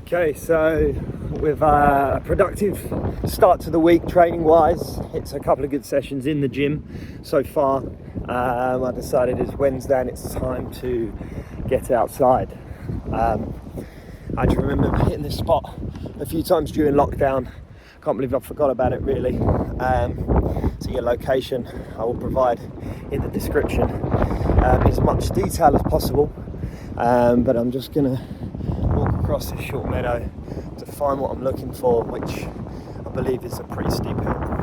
Okay, so with a productive start to the week training wise, it's a couple of good sessions in the gym so far. I decided it's Wednesday and it's time to get outside. I just remember hitting this spot a few times during lockdown. Can't believe I forgot about it really. So your location I will provide in the description, as much detail as possible, but I'm just gonna walk across this short meadow to find what I'm looking for, which I believe is a pretty steep hill.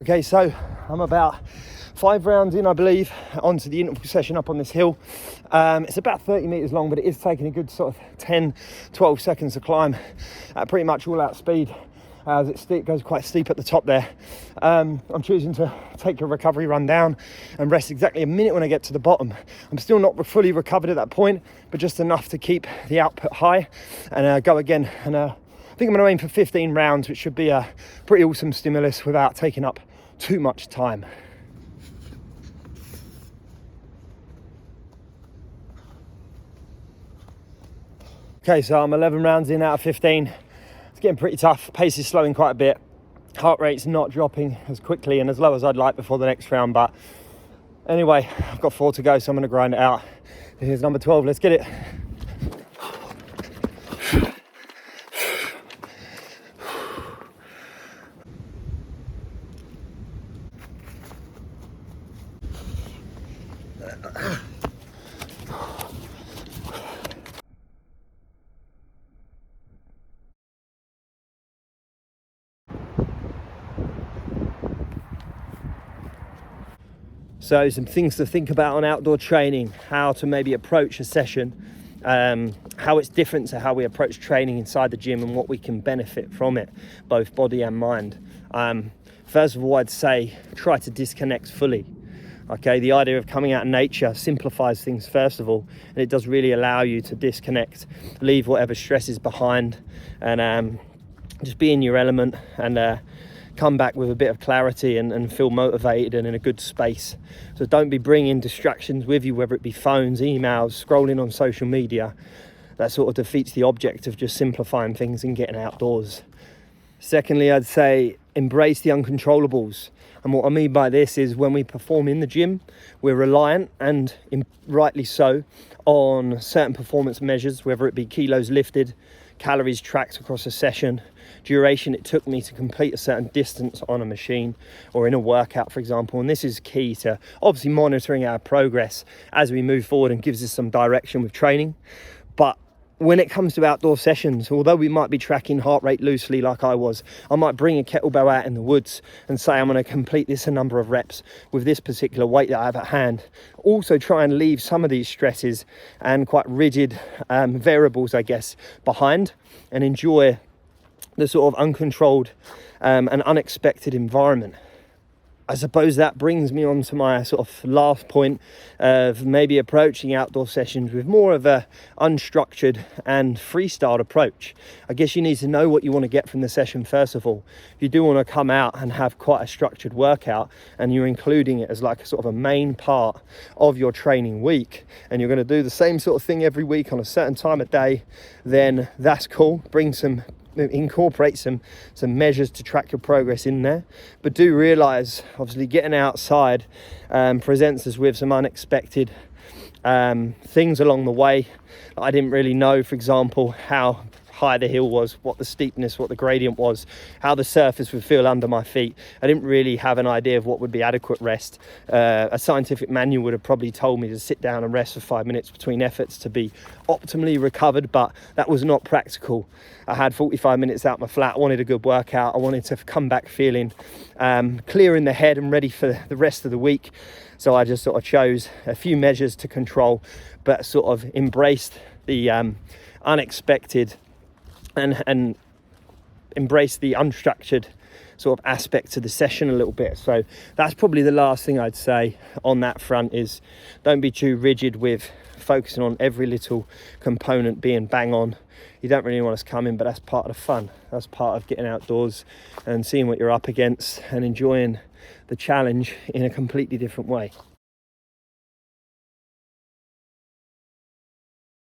Okay, so I'm about 5 rounds in, I believe, onto the interval session up on this hill. It's about 30 meters long, but it is taking a good sort of 10-12 seconds to climb at pretty much all out speed, as it goes quite steep at the top there. I'm choosing to take a recovery run down and rest exactly a minute when I get to the bottom. I'm still not fully recovered at that point, but just enough to keep the output high and go again. And I think I'm going to aim for 15 rounds, which should be a pretty awesome stimulus without taking up too much time. Okay, so I'm 11 rounds in out of 15. It's getting pretty tough. Pace is slowing quite a bit. Heart rate's not dropping as quickly and as low as I'd like before the next round. But anyway, I've got 4 to go, so I'm going to grind it out. Here's number 12. Let's get it. So some things to think about on outdoor training, how to maybe approach a session, how it's different to how we approach training inside the gym and what we can benefit from it, both body and mind. First of all, I'd say try to disconnect fully. Okay, the idea of coming out in nature simplifies things first of all, and it does really allow you to disconnect, leave whatever stress is behind, and just be in your element and come back with a bit of clarity and feel motivated and in a good space. So don't be bringing distractions with you, whether it be phones, emails, scrolling on social media. That sort of defeats the object of just simplifying things and getting outdoors. Secondly, I'd say embrace the uncontrollables. And what I mean by this is when we perform in the gym, we're reliant, and rightly so, on certain performance measures, whether it be kilos lifted, calories tracked across a session, duration it took me to complete a certain distance on a machine or in a workout, for example. And this is key to obviously monitoring our progress as we move forward and gives us some direction with training. But when it comes to outdoor sessions, although we might be tracking heart rate loosely like I was, I might bring a kettlebell out in the woods and say I'm going to complete this a number of reps with this particular weight that I have at hand. Also try and leave some of these stresses and quite rigid variables, I guess, behind, and enjoy the sort of uncontrolled and unexpected environment. I suppose that brings me on to my sort of last point of maybe approaching outdoor sessions with more of a unstructured and freestyle approach. I guess you need to know what you want to get from the session first of all. If you do want to come out and have quite a structured workout and you're including it as like a sort of a main part of your training week, and you're going to do the same sort of thing every week on a certain time of day, then that's cool. Incorporate some measures to track your progress in there, but do realize obviously getting outside presents us with some unexpected things along the way. I didn't really know, for example, how high the hill was, what the steepness, what the gradient was, how the surface would feel under my feet. I didn't really have an idea of what would be adequate rest. A scientific manual would have probably told me to sit down and rest for 5 minutes between efforts to be optimally recovered, but that was not practical. I had 45 minutes out my flat. I wanted a good workout. I wanted to come back feeling clear in the head and ready for the rest of the week. So I just sort of chose a few measures to control, but sort of embraced the unexpected and embraced the unstructured sort of aspect to the session a little bit. So that's probably the last thing I'd say on that front, is don't be too rigid with focusing on every little component being bang on. You don't really want us coming, but that's part of the fun. That's part of getting outdoors and seeing what you're up against and enjoying the challenge in a completely different way.